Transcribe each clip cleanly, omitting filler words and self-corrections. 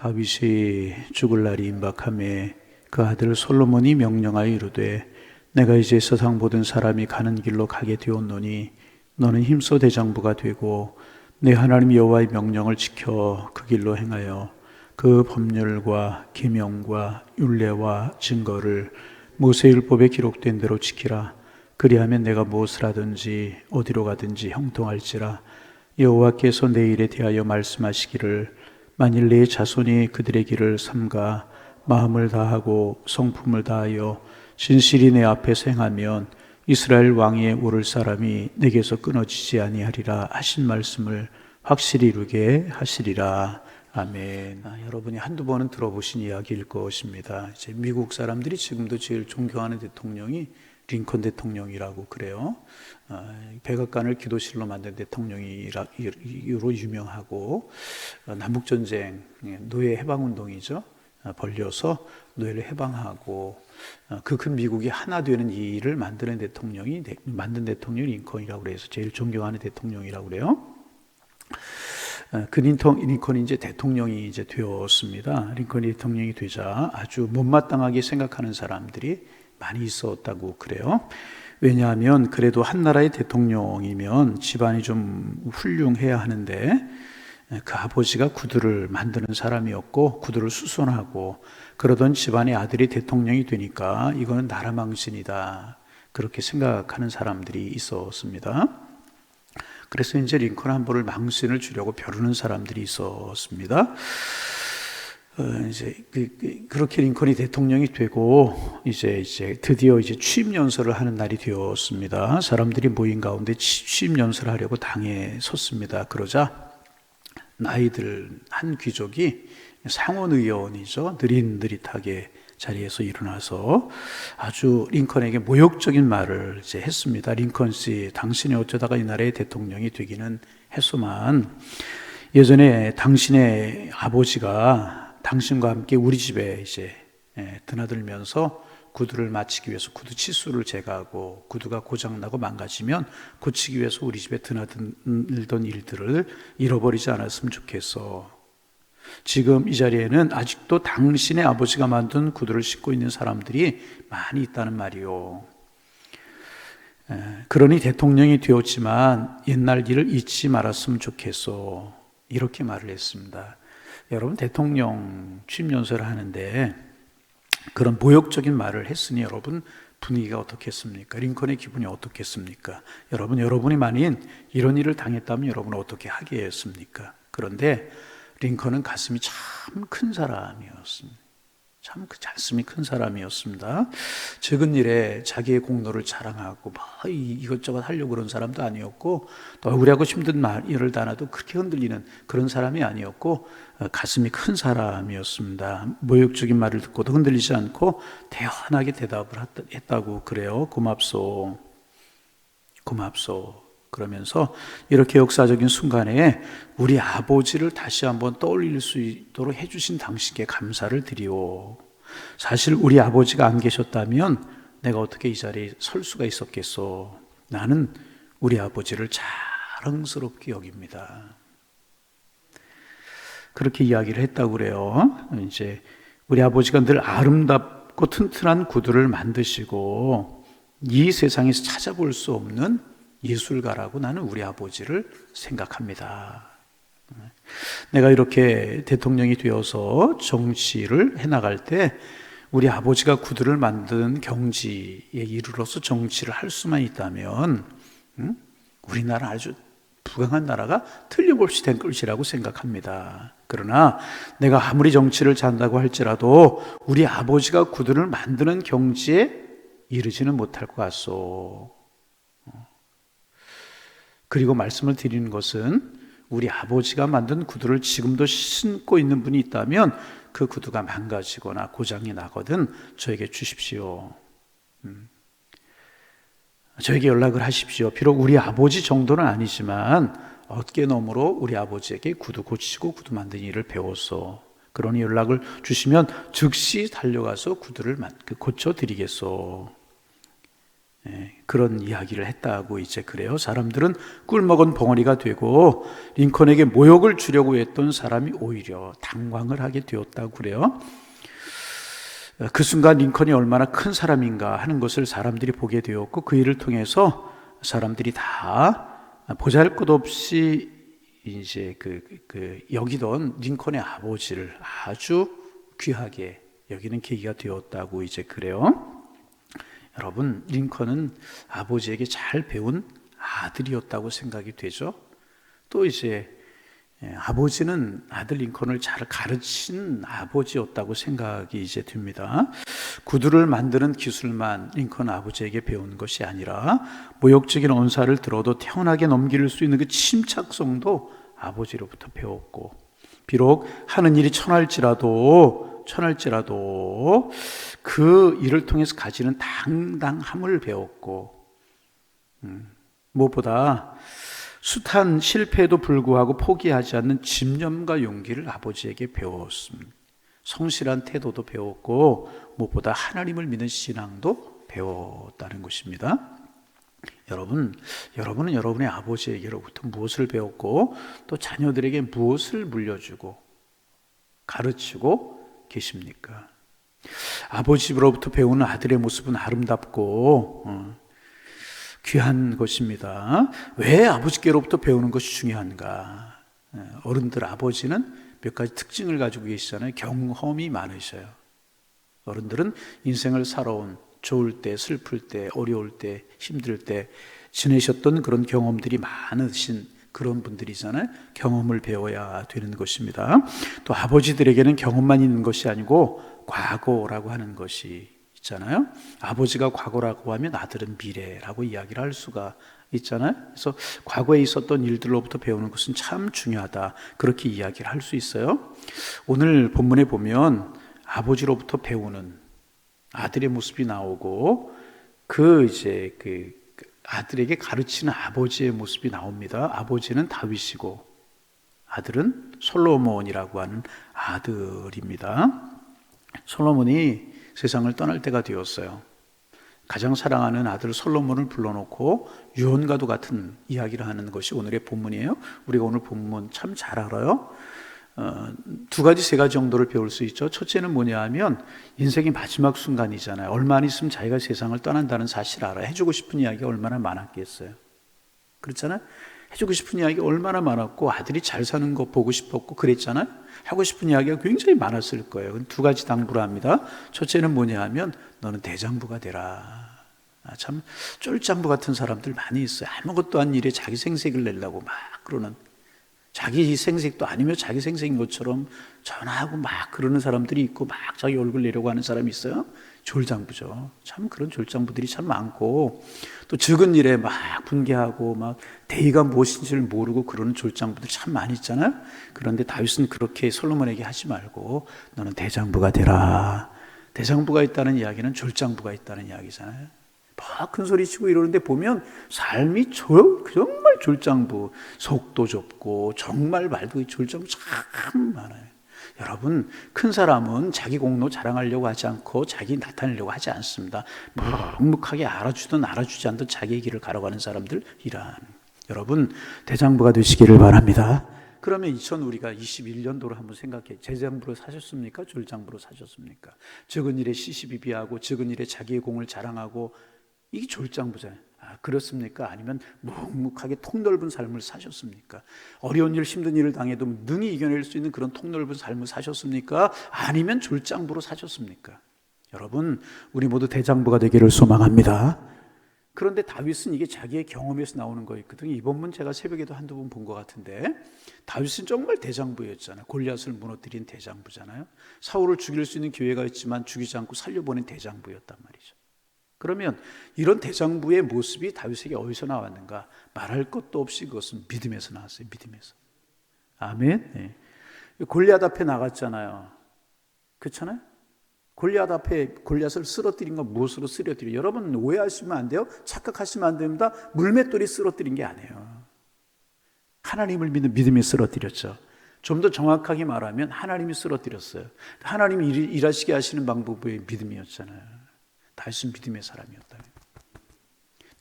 다윗이 죽을 날이 임박하매 그 아들 솔로몬이 명령하여 이르되 내가 이제 세상 모든 사람이 가는 길로 가게 되었노니 너는 힘써 대장부가 되고 내 하나님 여호와의 명령을 지켜 그 길로 행하여 그 법률과 계명과 율례와 증거를 모세율법에 기록된 대로 지키라. 그리하면 내가 무엇을 하든지 어디로 가든지 형통할지라. 여호와께서 내 일에 대하여 말씀하시기를 만일 내 자손이 그들의 길을 삼가 마음을 다하고 성품을 다하여 진실이 내 앞에서 행하면 이스라엘 왕위에 오를 사람이 내게서 끊어지지 아니하리라 하신 말씀을 확실히 이루게 하시리라. 아멘. 여러분이 한두 번은 들어보신 이야기일 것입니다. 이제 미국 사람들이 지금도 제일 존경하는 대통령이 링컨 대통령이라고 그래요. 백악관을 기도실로 만든 대통령이로 유명하고 남북전쟁, 노예 해방운동이죠. 벌려서 노예를 해방하고 그 큰 미국이 하나 되는 이 일을 만든 대통령이 링컨이라고 그래서 제일 존경하는 대통령이라고 그래요. 그 링컨이 이제 대통령이 이제 되었습니다. 링컨이 대통령이 되자 아주 못마땅하게 생각하는 사람들이 많이 있었다고 그래요. 왜냐하면 그래도 한 나라의 대통령이면 집안이 좀 훌륭해야 하는데 그 아버지가 구두를 만드는 사람이었고 구두를 수선하고 그러던 집안의 아들이 대통령이 되니까 이거는 나라 망신이다. 그렇게 생각하는 사람들이 있었습니다. 그래서 이제 링컨 한 번을 망신을 주려고 벼르는 사람들이 있었습니다. 이제 그렇게 링컨이 대통령이 되고 이제 드디어 이제 취임 연설을 하는 날이 되었습니다. 사람들이 모인 가운데 취임 연설을 하려고 당에 섰습니다. 그러자 나이들 한 귀족이 상원 의원이죠. 느릿느릿하게 자리에서 일어나서 아주 링컨에게 모욕적인 말을 이제 했습니다. 링컨 씨, 당신이 어쩌다가 이 나라의 대통령이 되기는 했소만 예전에 당신의 아버지가 당신과 함께 우리 집에 이제 드나들면서 구두를 맞추기 위해서 구두 치수를 제거하고 구두가 고장나고 망가지면 고치기 위해서 우리 집에 드나들던 일들을 잃어버리지 않았으면 좋겠어. 지금 이 자리에는 아직도 당신의 아버지가 만든 구두를 신고 있는 사람들이 많이 있다는 말이요. 그러니 대통령이 되었지만 옛날 일을 잊지 말았으면 좋겠어. 이렇게 말을 했습니다. 여러분, 대통령 취임 연설을 하는데 그런 모욕적인 말을 했으니 여러분 분위기가 어떻겠습니까? 링컨의 기분이 어떻겠습니까? 여러분이 만인 이런 일을 당했다면 여러분은 어떻게 하겠습니까? 그런데 링컨은 가슴이 참 큰 사람이었습니다. 참 가슴이 큰 사람이었습니다. 적은 일에 자기의 공로를 자랑하고 이것저것 하려고 그런 사람도 아니었고 또 억울하고 힘든 일을 다나도 그렇게 흔들리는 그런 사람이 아니었고 가슴이 큰 사람이었습니다. 모욕적인 말을 듣고도 흔들리지 않고 대환하게 대답을 했다고 그래요. 고맙소. 그러면서 이렇게 역사적인 순간에 우리 아버지를 다시 한번 떠올릴 수 있도록 해주신 당신께 감사를 드리오. 사실 우리 아버지가 안 계셨다면 내가 어떻게 이 자리에 설 수가 있었겠소. 나는 우리 아버지를 자랑스럽게 여깁니다. 그렇게 이야기를 했다고 그래요. 이제 우리 아버지가 늘 아름답고 튼튼한 구두를 만드시고 이 세상에서 찾아볼 수 없는 예술가라고 나는 우리 아버지를 생각합니다. 내가 이렇게 대통령이 되어서 정치를 해나갈 때 우리 아버지가 구두를 만든 경지에 이르러서 정치를 할 수만 있다면 우리나라 아주 부강한 나라가 틀림없이 된 것이라고 생각합니다. 그러나 내가 아무리 정치를 잘한다고 할지라도 우리 아버지가 구두를 만드는 경지에 이르지는 못할 것 같소. 그리고 말씀을 드리는 것은 우리 아버지가 만든 구두를 지금도 신고 있는 분이 있다면 그 구두가 망가지거나 고장이 나거든 저에게 주십시오. 저에게 연락을 하십시오. 비록 우리 아버지 정도는 아니지만 어깨너머로 우리 아버지에게 구두 고치고 구두 만드는 일을 배웠소. 그러니 연락을 주시면 즉시 달려가서 구두를 고쳐드리겠소. 그런 이야기를 했다고 이제 그래요. 사람들은 꿀먹은 벙어리가 되고 링컨에게 모욕을 주려고 했던 사람이 오히려 당황을 하게 되었다고 그래요. 그 순간 링컨이 얼마나 큰 사람인가 하는 것을 사람들이 보게 되었고, 그 일을 통해서 사람들이 다 보잘것없이 이제 여기던 링컨의 아버지를 아주 귀하게 여기는 계기가 되었다고 이제 그래요. 여러분, 링컨은 아버지에게 잘 배운 아들이었다고 생각이 되죠. 또 이제 아버지는 아들 링컨을 잘 가르친 아버지였다고 생각이 이제 듭니다. 구두를 만드는 기술만 링컨 아버지에게 배운 것이 아니라 모욕적인 언사를 들어도 태연하게 넘길 수 있는 그 침착성도 아버지로부터 배웠고, 비록 하는 일이 천할지라도 그 일을 통해서 가지는 당당함을 배웠고, 무엇보다 숱한 실패에도 불구하고 포기하지 않는 집념과 용기를 아버지에게 배웠습니다. 성실한 태도도 배웠고, 무엇보다 하나님을 믿는 신앙도 배웠다는 것입니다. 여러분은 여러분의 아버지에게로부터 무엇을 배웠고, 또 자녀들에게 무엇을 물려주고 가르치고 계십니까? 아버지로부터 배우는 아들의 모습은 아름답고 귀한 것입니다. 왜 아버지께로부터 배우는 것이 중요한가? 어른들 아버지는 몇 가지 특징을 가지고 계시잖아요. 경험이 많으셔요. 어른들은 인생을 살아온, 좋을 때, 슬플 때, 어려울 때, 힘들 때 지내셨던 그런 경험들이 많으신 그런 분들이잖아요. 경험을 배워야 되는 것입니다. 또 아버지들에게는 경험만 있는 것이 아니고 과거라고 하는 것이 있잖아요. 아버지가 과거라고 하면 아들은 미래라고 이야기를 할 수가 있잖아요. 그래서 과거에 있었던 일들로부터 배우는 것은 참 중요하다, 그렇게 이야기를 할 수 있어요. 오늘 본문에 보면 아버지로부터 배우는 아들의 모습이 나오고, 그 아들에게 가르치는 아버지의 모습이 나옵니다. 아버지는 다윗이고 아들은 솔로몬이라고 하는 아들입니다. 솔로몬이 세상을 떠날 때가 되었어요. 가장 사랑하는 아들 솔로몬을 불러놓고 유언과도 같은 이야기를 하는 것이 오늘의 본문이에요. 우리가 오늘 본문 참 잘 알아요. 두 가지, 세 가지 정도를 배울 수 있죠. 첫째는 뭐냐 하면 인생의 마지막 순간이잖아요. 얼마 안 있으면 자기가 세상을 떠난다는 사실을 알아요. 해주고 싶은 이야기가 얼마나 많았겠어요. 그렇잖아요. 해주고 싶은 이야기가 얼마나 많았고, 아들이 잘 사는 거 보고 싶었고 그랬잖아요. 하고 싶은 이야기가 굉장히 많았을 거예요. 두 가지 당부를 합니다. 첫째는 뭐냐 하면 너는 대장부가 되라. 참 쫄장부 같은 사람들 많이 있어요. 아무것도 아닌 일에 자기 생색을 내려고 막 그러는, 자기 생색도 아니면 자기 생색인 것처럼 전화하고 막 그러는 사람들이 있고, 막 자기 얼굴 내려고 하는 사람이 있어요. 졸장부죠. 참 그런 졸장부들이 참 많고, 또 적은 일에 막 분개하고 막 대의가 무엇인지를 모르고 그러는 졸장부들 참 많이 있잖아요. 그런데 다윗은 그렇게 솔로몬에게 하지 말고 너는 대장부가 되라. 대장부가 있다는 이야기는 졸장부가 있다는 이야기잖아요. 막 큰 소리 치고 이러는데 보면 삶이 정말 졸장부, 속도 좁고 정말 말도 졸장부 참 많아요. 여러분, 큰 사람은 자기 공로 자랑하려고 하지 않고 자기 나타내려고 하지 않습니다. 묵묵하게 알아주든 알아주지 않든 자기의 길을 가려가는 사람들이란, 여러분 대장부가 되시기를 바랍니다. 그러면 우리가 21년도로 한번 생각해. 재장부로 사셨습니까? 졸장부로 사셨습니까? 적은 일에 시시비비하고 적은 일에 자기의 공을 자랑하고, 이게 졸장부잖아요. 그렇습니까? 아니면 묵묵하게 통넓은 삶을 사셨습니까? 어려운 일, 힘든 일을 당해도 능히 이겨낼 수 있는 그런 통넓은 삶을 사셨습니까? 아니면 졸장부로 사셨습니까? 여러분, 우리 모두 대장부가 되기를 소망합니다. 그런데 다윗은 이게 자기의 경험에서 나오는 거였거든요. 이번 문 제가 새벽에도 한두 번 본 것 같은데, 다윗은 정말 대장부였잖아요. 골리앗을 무너뜨린 대장부잖아요. 사울을 죽일 수 있는 기회가 있지만 죽이지 않고 살려보낸 대장부였단 말이죠. 그러면 이런 대장부의 모습이 다윗에게 어디서 나왔는가? 말할 것도 없이 그것은 믿음에서 나왔어요. 믿음에서. 아멘. 네. 골리앗 앞에 나갔잖아요. 그렇잖아요. 골리앗 앞에 골리앗을 쓰러뜨린 건 무엇으로 쓰러뜨려? 여러분 오해하시면 안 돼요. 착각하시면 안 됩니다. 물맷돌이 쓰러뜨린 게 아니에요. 하나님을 믿는 믿음이 쓰러뜨렸죠. 좀 더 정확하게 말하면 하나님이 쓰러뜨렸어요. 하나님이 일하시게 하시는 방법의 믿음이었잖아요. 다윗은 믿음의 사람이었다.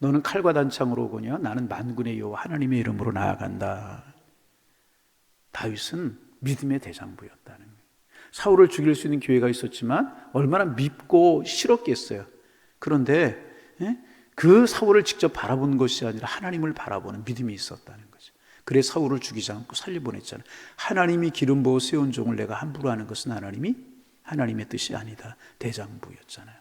너는 칼과 단창으로 오거냐? 나는 만군의 여호와 하나님의 이름으로 나아간다. 다윗은 믿음의 대장부였다는 거예요. 사울을 죽일 수 있는 기회가 있었지만 얼마나 밉고 싫었겠어요. 그런데 그 사울을 직접 바라보는 것이 아니라 하나님을 바라보는 믿음이 있었다는 거죠. 그래 사울을 죽이지 않고 살려보냈잖아요. 하나님이 기름 부어 세운 종을 내가 함부로 하는 것은 하나님의 뜻이 아니다. 대장부였잖아요.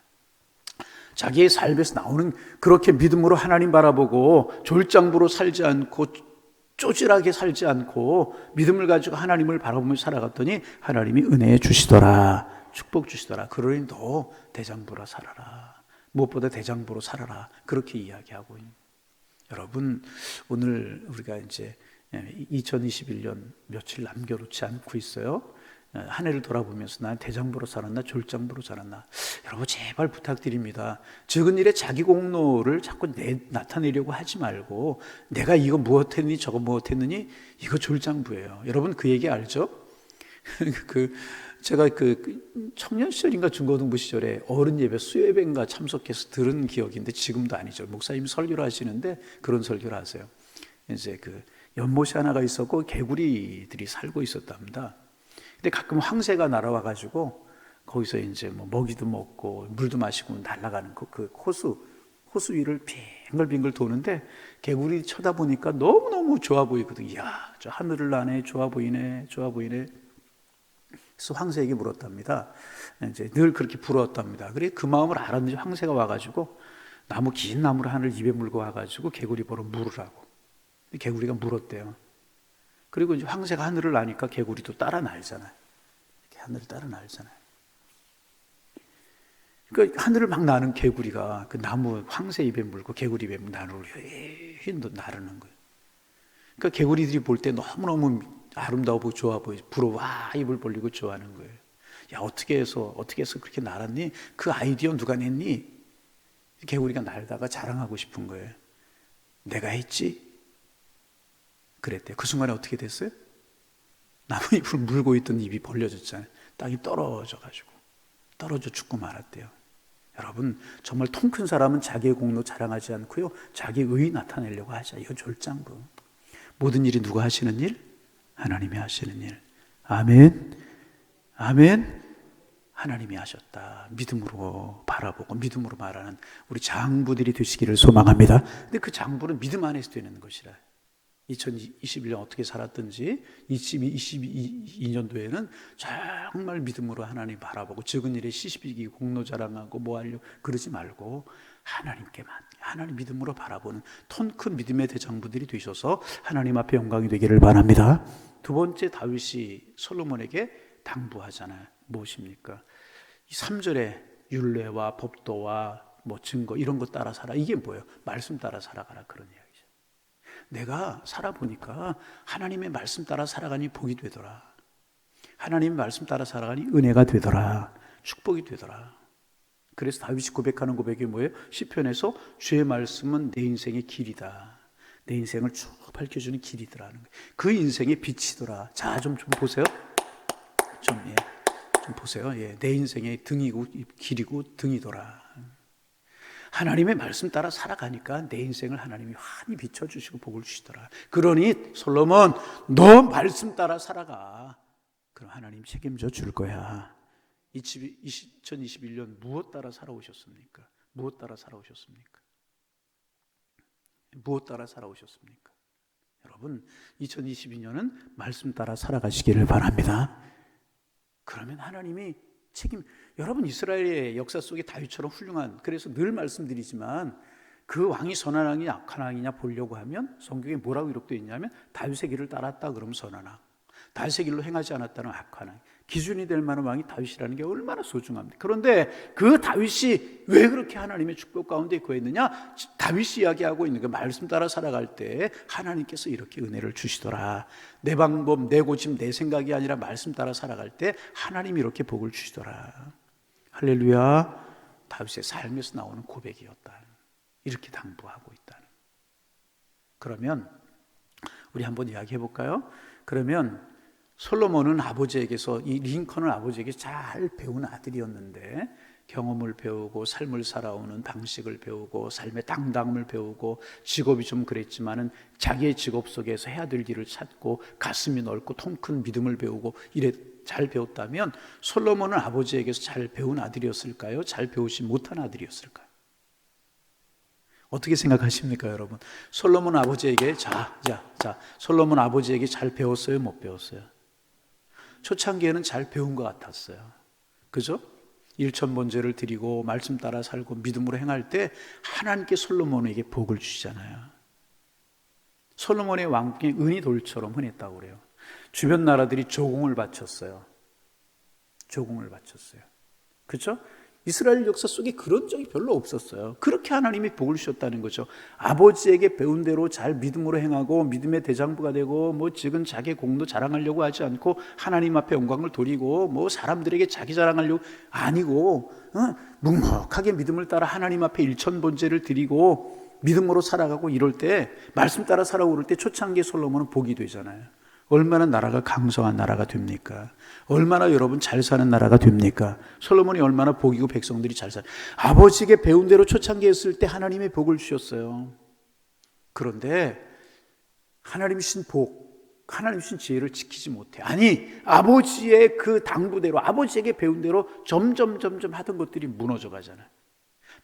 자기의 삶에서 나오는 그렇게 믿음으로 하나님 바라보고 졸장부로 살지 않고 쪼질하게 살지 않고 믿음을 가지고 하나님을 바라보며 살아갔더니 하나님이 은혜 주시더라. 축복 주시더라. 그러니 너 대장부로 살아라. 무엇보다 대장부로 살아라. 그렇게 이야기하고 있는. 여러분, 오늘 우리가 이제 2021년 며칠 남겨놓지 않고 있어요. 한 해를 돌아보면서 난 대장부로 살았나 졸장부로 살았나. 여러분 제발 부탁드립니다. 적은 일에 자기 공로를 자꾸 나타내려고 하지 말고 내가 이거 무엇했니 저거 무엇했느니 이거 졸장부예요. 여러분 그 얘기 알죠? 제가 청년 시절인가 중고등부 시절에 어른 예배 수요예배인가 참석해서 들은 기억인데 지금도 아니죠. 목사님이 설교를 하시는데 그런 설교를 하세요. 이제 연못이 하나가 있었고 개구리들이 살고 있었답니다. 근데 가끔 황새가 날아와가지고 거기서 이제 먹이도 먹고 물도 마시고 날아가는 그 호수 위를 빙글빙글 도는데 개구리 쳐다보니까 너무너무 좋아 보이거든. 이야, 저 하늘을 나네. 좋아 보이네. 좋아 보이네. 그래서 황새에게 물었답니다. 이제 늘 그렇게 부러웠답니다. 그래 그 마음을 알았는지 황새가 와가지고 긴 나무를 하늘 입에 물고 와가지고 개구리 보러 물으라고. 개구리가 물었대요. 그리고 이제 황새가 하늘을 나니까 개구리도 따라 날잖아요. 이렇게 하늘을 따라 날잖아요. 그러니까 하늘을 막 나는 개구리가 그 나무 황새 입에 물고 개구리 입에 나를 나르는 거예요. 그러니까 개구리들이 볼 때 너무너무 아름다워 보이고 좋아 보이고 부러워 입을 벌리고 좋아하는 거예요. 야 어떻게 해서 그렇게 날았니? 그 아이디어 누가 냈니? 개구리가 날다가 자랑하고 싶은 거예요. 내가 했지? 그랬대요. 그 순간에 어떻게 됐어요? 나뭇잎을 물고 있던 입이 벌려졌잖아요. 땅이 떨어져 죽고 말았대요. 여러분 정말 통 큰 사람은 자기의 공로 자랑하지 않고요 자기의 의 나타내려고 하자. 이건 졸장부. 모든 일이 누가 하시는 일? 하나님이 하시는 일. 아멘. 아멘. 하나님이 하셨다. 믿음으로 바라보고 믿음으로 말하는 우리 장부들이 되시기를 소망합니다. 근데 그 장부는 믿음 안에서 되는 것이라. 2021년 어떻게 살았든지 2022년도에는 정말 믿음으로 하나님 바라보고 적은 일에 시시비기 공로 자랑하고 뭐 하려고 그러지 말고 하나님께만 하나님 믿음으로 바라보는 통 큰 믿음의 대장부들이 되셔서 하나님 앞에 영광이 되기를 바랍니다. 두 번째 다윗이 솔로몬에게 당부하잖아요. 무엇입니까? 이 3절에 율례와 법도와 증거 이런 거 따라 살아. 이게 뭐예요? 말씀 따라 살아가라 그런 이야기죠. 내가 살아보니까 하나님의 말씀 따라 살아가니 복이 되더라. 하나님의 말씀 따라 살아가니 은혜가 되더라. 축복이 되더라. 그래서 다윗이 고백하는 고백이 뭐예요? 시편에서 주의 말씀은 내 인생의 길이다. 내 인생을 쭉 밝혀주는 길이더라는 거예요. 그 인생의 빛이더라. 자, 좀 보세요. 좀 보세요. 내 인생의 등이고 길이고 등이더라. 하나님의 말씀 따라 살아가니까 내 인생을 하나님이 환히 비춰주시고 복을 주시더라. 그러니 솔로몬 너 말씀 따라 살아가. 그럼 하나님 책임져 줄 거야. 2021년 무엇 따라 살아오셨습니까? 무엇 따라 살아오셨습니까? 무엇 따라 살아오셨습니까? 여러분 2022년은 말씀 따라 살아가시기를 바랍니다. 그러면 하나님이 여러분 이스라엘의 역사 속에 다윗처럼 훌륭한, 그래서 늘 말씀드리지만 그 왕이 선한 왕이냐 악한 왕이냐 보려고 하면 성경에 뭐라고 기록되어 있냐면 다윗의 길을 따랐다 그러면 선한 왕, 다윗의 길로 행하지 않았다는 악한 왕. 기준이 될 만한 왕이 다윗이라는 게 얼마나 소중합니까? 그런데 그 다윗이 왜 그렇게 하나님의 축복 가운데 거했느냐? 다윗이 이야기하고 있는 게 말씀 따라 살아갈 때 하나님께서 이렇게 은혜를 주시더라. 내 방법, 내 고집, 내 생각이 아니라 말씀 따라 살아갈 때 하나님이 이렇게 복을 주시더라. 할렐루야. 다윗의 삶에서 나오는 고백이었다. 이렇게 당부하고 있다. 그러면 우리 한번 이야기해 볼까요? 그러면 솔로몬은 아버지에게서 이 링컨은 아버지에게 잘 배운 아들이었는데 경험을 배우고 삶을 살아오는 방식을 배우고 삶의 당당함을 배우고 직업이 좀 그랬지만은 자기의 직업 속에서 해야 될 일을 찾고 가슴이 넓고 통 큰 믿음을 배우고 이래 잘 배웠다면 솔로몬은 아버지에게서 잘 배운 아들이었을까요? 잘 배우지 못한 아들이었을까요? 어떻게 생각하십니까, 여러분? 솔로몬 아버지에게 솔로몬 아버지에게 잘 배웠어요, 못 배웠어요? 초창기에는 잘 배운 것 같았어요. 그죠? 일천번제를 드리고 말씀 따라 살고 믿음으로 행할 때 하나님께 솔로몬에게 복을 주시잖아요. 솔로몬의 왕께 은이 돌처럼 흔했다고 그래요. 주변 나라들이 조공을 바쳤어요. 조공을 바쳤어요. 그렇죠? 이스라엘 역사 속에 그런 적이 별로 없었어요. 그렇게 하나님이 복을 주셨다는 거죠. 아버지에게 배운 대로 잘 믿음으로 행하고 믿음의 대장부가 되고 지금 자기 공도 자랑하려고 하지 않고 하나님 앞에 영광을 돌리고 사람들에게 자기 자랑하려고 아니고 묵묵하게 믿음을 따라 하나님 앞에 일천번제를 드리고 믿음으로 살아가고 이럴 때 말씀 따라 살아오를 때 초창기 솔로몬은 복이 되잖아요. 얼마나 나라가 강성한 나라가 됩니까? 얼마나 여러분 잘 사는 나라가 됩니까? 솔로몬이 얼마나 복이고 백성들이 잘 사는. 아버지에게 배운 대로 초창기에 했을 때 하나님의 복을 주셨어요. 그런데 하나님 주신 복, 하나님 주신 지혜를 지키지 못해. 아니, 아버지의 그 당부대로 아버지에게 배운 대로 점점 하던 것들이 무너져 가잖아요.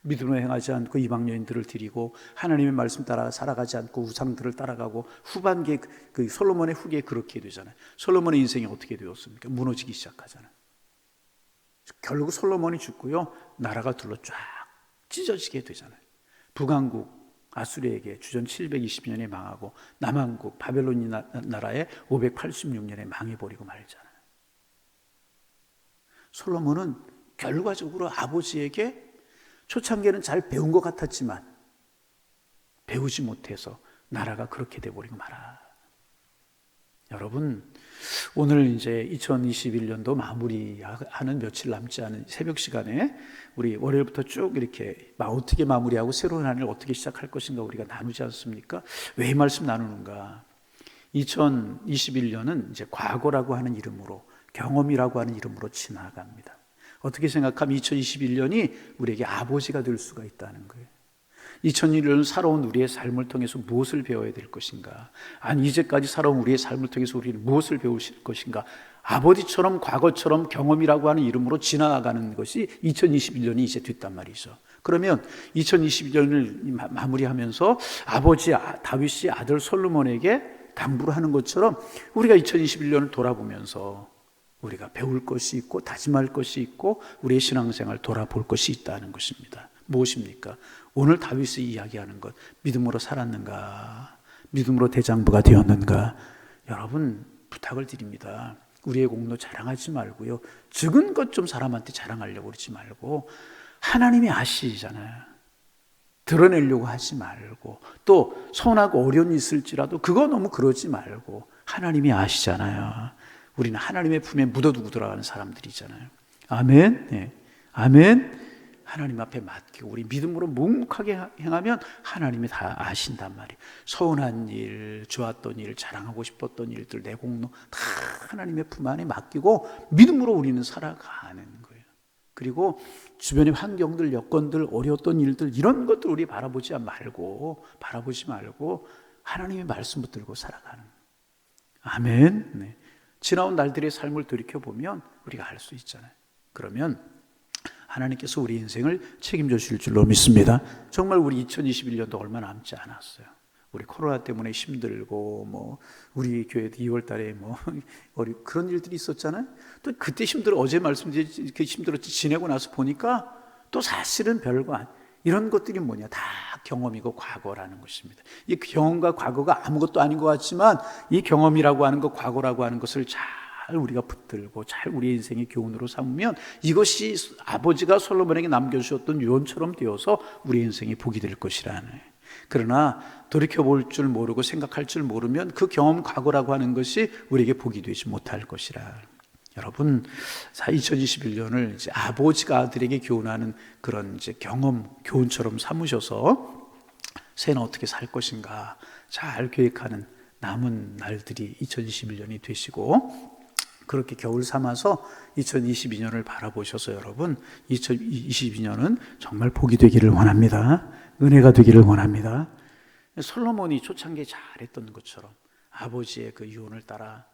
믿음으로 행하지 않고 이방 여인들을 드리고 하나님의 말씀 따라 살아가지 않고 우상들을 따라가고 후반기에 그 솔로몬의 후기에 그렇게 되잖아요. 솔로몬의 인생이 어떻게 되었습니까? 무너지기 시작하잖아요. 결국 솔로몬이 죽고요, 나라가 둘러 쫙 찢어지게 되잖아요. 북왕국 아수르에게 주전 720년에 망하고 남왕국 바벨론 나라에 586년에 망해버리고 말잖아요. 솔로몬은 결과적으로 아버지에게 초창기에는 잘 배운 것 같았지만 배우지 못해서 나라가 그렇게 돼버리고 말아. 여러분, 오늘 이제 2021년도 마무리하는 며칠 남지 않은 새벽 시간에 우리 월요일부터 쭉 이렇게 어떻게 마무리하고 새로운 한 해를 어떻게 시작할 것인가 우리가 나누지 않습니까? 왜 이 말씀 나누는가? 2021년은 이제 과거라고 하는 이름으로, 경험이라고 하는 이름으로 지나갑니다. 어떻게 생각하면 2021년이 우리에게 아버지가 될 수가 있다는 거예요. 2021년을 살아온 우리의 삶을 통해서 무엇을 배워야 될 것인가? 아니, 이제까지 살아온 우리의 삶을 통해서 우리는 무엇을 배울 것인가? 아버지처럼 과거처럼 경험이라고 하는 이름으로 지나가는 것이 2021년이 이제 됐단 말이죠. 그러면 2021년을 마무리하면서 아버지 다윗이 아들 솔로몬에게 당부를 하는 것처럼 우리가 2021년을 돌아보면서 우리가 배울 것이 있고 다짐할 것이 있고 우리의 신앙생활 돌아볼 것이 있다는 것입니다. 무엇입니까? 오늘 다윗이 이야기하는 것, 믿음으로 살았는가? 믿음으로 대장부가 되었는가? 여러분, 부탁을 드립니다. 우리의 공로 자랑하지 말고요, 적은 것 좀 사람한테 자랑하려고 그러지 말고 하나님이 아시잖아요. 드러내려고 하지 말고, 또 서운하고 어려운 일이 있을지라도 그거 너무 그러지 말고 하나님이 아시잖아요. 우리는 하나님의 품에 묻어두고 돌아가는 사람들이잖아요. 아멘. 네. 아멘. 하나님 앞에 맡기고 우리 믿음으로 묵묵하게 행하면 하나님이 다 아신단 말이에요. 서운한 일, 좋았던 일, 자랑하고 싶었던 일들, 내 공로 다 하나님의 품 안에 맡기고 믿음으로 우리는 살아가는 거예요. 그리고 주변의 환경들, 여건들, 어려웠던 일들 이런 것들 우리 바라보지 말고 하나님의 말씀 붙들고 살아가는 거예요. 아멘. 네. 지나온 날들의 삶을 돌이켜보면 우리가 알 수 있잖아요. 그러면 하나님께서 우리 인생을 책임져 주실 줄로 믿습니다. 정말 우리 2021년도 얼마 남지 않았어요. 우리 코로나 때문에 힘들고 우리 교회도 2월 달에 그런 일들이 있었잖아요. 또 그때 어제 말씀드린 이렇게 힘들었지 지내고 나서 보니까 또 사실은 별거 아니에요. 이런 것들이 뭐냐? 다 경험이고 과거라는 것입니다. 이 경험과 과거가 아무것도 아닌 것 같지만 이 경험이라고 하는 것, 과거라고 하는 것을 잘 우리가 붙들고 잘 우리의 인생의 교훈으로 삼으면 이것이 아버지가 솔로몬에게 남겨주셨던 유언처럼 되어서 우리의 인생이 복이 될 것이라는. 그러나 돌이켜볼 줄 모르고 생각할 줄 모르면 그 경험, 과거라고 하는 것이 우리에게 복이 되지 못할 것이라. 여러분, 2021년을 이제 아버지가 아들에게 교훈하는 그런 이제 경험, 교훈처럼 삼으셔서 새해는 어떻게 살 것인가 잘 계획하는 남은 날들이 2021년이 되시고, 그렇게 겨울 삼아서 2022년을 바라보셔서 여러분 2022년은 정말 복이 되기를 원합니다. 은혜가 되기를 원합니다. 솔로몬이 초창기에 잘했던 것처럼 아버지의 그 유언을 따라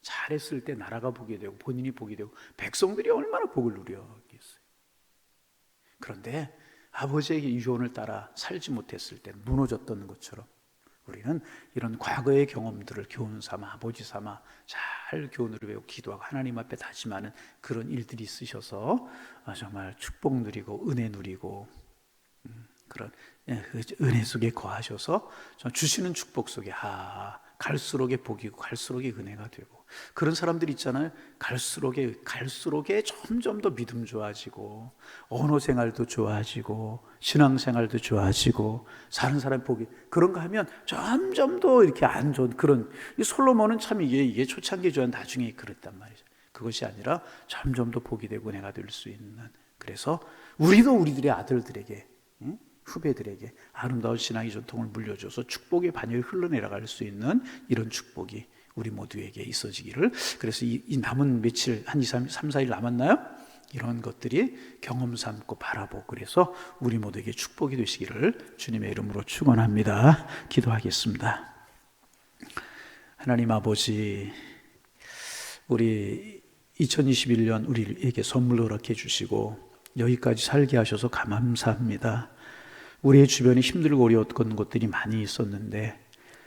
잘했을 때 나라가 복이 되고 본인이 복이 되고 백성들이 얼마나 복을 누렸겠어요. 그런데 아버지의 유언을 따라 살지 못했을 때 무너졌던 것처럼 우리는 이런 과거의 경험들을 교훈 삼아 아버지 삼아 잘 교훈을 배우고 기도하고 하나님 앞에 다짐하는 그런 일들이 있으셔서 정말 축복 누리고 은혜 누리고 그런 은혜 속에 거하셔서 주시는 축복 속에 갈수록의 복이고 갈수록의 은혜가 되고 그런 사람들 있잖아요. 갈수록에 점점 더 믿음 좋아지고 언어 생활도 좋아지고 신앙 생활도 좋아지고 사는 사람 복이 그런 거 하면 점점 더 이렇게 안 좋은 그런 이 솔로몬은 참 이게 초창기 좋아 나중에 그랬단 말이죠. 그것이 아니라 점점 더 복이 되고 은혜가 될 수 있는 그래서 우리도 우리들의 아들들에게 후배들에게 아름다운 신앙의 전통을 물려줘서 축복의 반열이 흘러내려갈 수 있는 이런 축복이 우리 모두에게 있어지기를 그래서 이 남은 며칠 한 3, 4일 남았나요? 이런 것들이 경험 삼고 바라보고 그래서 우리 모두에게 축복이 되시기를 주님의 이름으로 축원합니다. 기도하겠습니다. 하나님 아버지 우리 2021년 우리에게 선물로 허락해 주시고 여기까지 살게 하셔서 감사합니다. 우리의 주변에 힘들고 어려웠던 것들이 많이 있었는데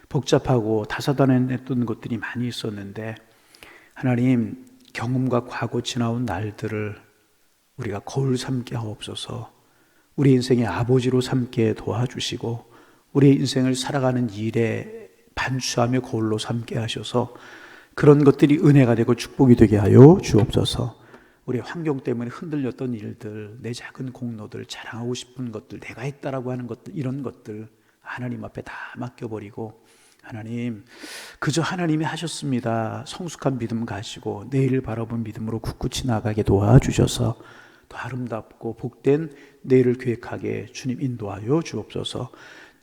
복잡하고 다사다난했던 것들이 많이 있었는데 하나님 경험과 과거 지나온 날들을 우리가 거울 삼게 하옵소서. 우리 인생의 아버지로 삼게 도와주시고 우리 인생을 살아가는 일에 반추하며 거울로 삼게 하셔서 그런 것들이 은혜가 되고 축복이 되게 하여 주옵소서. 우리 환경 때문에 흔들렸던 일들, 내 작은 공로들, 자랑하고 싶은 것들, 내가 했다라고 하는 것들, 이런 것들 하나님 앞에 다 맡겨버리고 하나님 그저 하나님이 하셨습니다. 성숙한 믿음 가지고 내일을 바라본 믿음으로 굳굳이 나가게 도와주셔서 더 아름답고 복된 내일을 계획하게 주님 인도하여 주옵소서.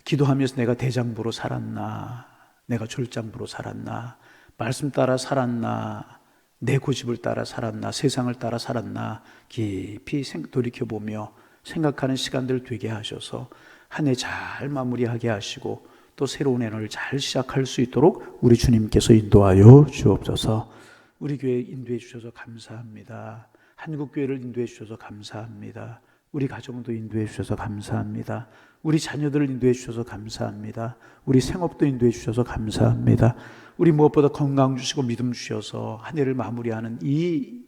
기도하면서 내가 대장부로 살았나, 내가 졸장부로 살았나, 말씀 따라 살았나, 내 고집을 따라 살았나, 세상을 따라 살았나 깊이 돌이켜보며 생각하는 시간들 되게 하셔서 한 해 잘 마무리하게 하시고 또 새로운 해를 잘 시작할 수 있도록 우리 주님께서 인도하여 주옵소서. 우리 교회 인도해 주셔서 감사합니다. 한국교회를 인도해 주셔서 감사합니다. 우리 가정도 인도해 주셔서 감사합니다. 우리 자녀들을 인도해 주셔서 감사합니다. 우리 생업도 인도해 주셔서 감사합니다. 우리 무엇보다 건강 주시고 믿음 주셔서 한 해를 마무리하는 이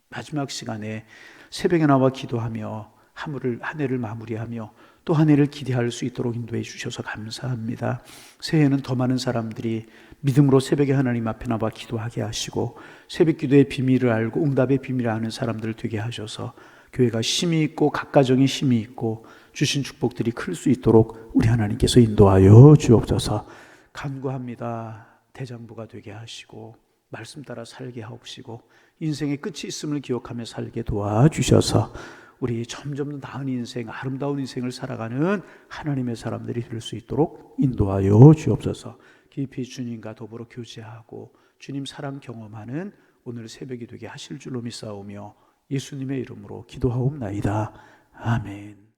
마지막 시간에 새벽에 나와 기도하며 한 해를 마무리하며 또 한 해를 기대할 수 있도록 인도해 주셔서 감사합니다. 새해에는 더 많은 사람들이 믿음으로 새벽에 하나님 앞에 나와 기도하게 하시고 새벽 기도의 비밀을 알고 응답의 비밀을 아는 사람들을 되게 하셔서 교회가 힘이 있고 각 가정에 힘이 있고 주신 축복들이 클 수 있도록 우리 하나님께서 인도하여 주옵소서. 간구합니다. 대장부가 되게 하시고 말씀 따라 살게 하옵시고 인생의 끝이 있음을 기억하며 살게 도와주셔서 우리 점점 더 나은 인생, 아름다운 인생을 살아가는 하나님의 사람들이 될 수 있도록 인도하여 주옵소서. 깊이 주님과 더불어 교제하고 주님 사랑 경험하는 오늘 새벽이 되게 하실 줄로 믿사오며 예수님의 이름으로 기도하옵나이다. 아멘.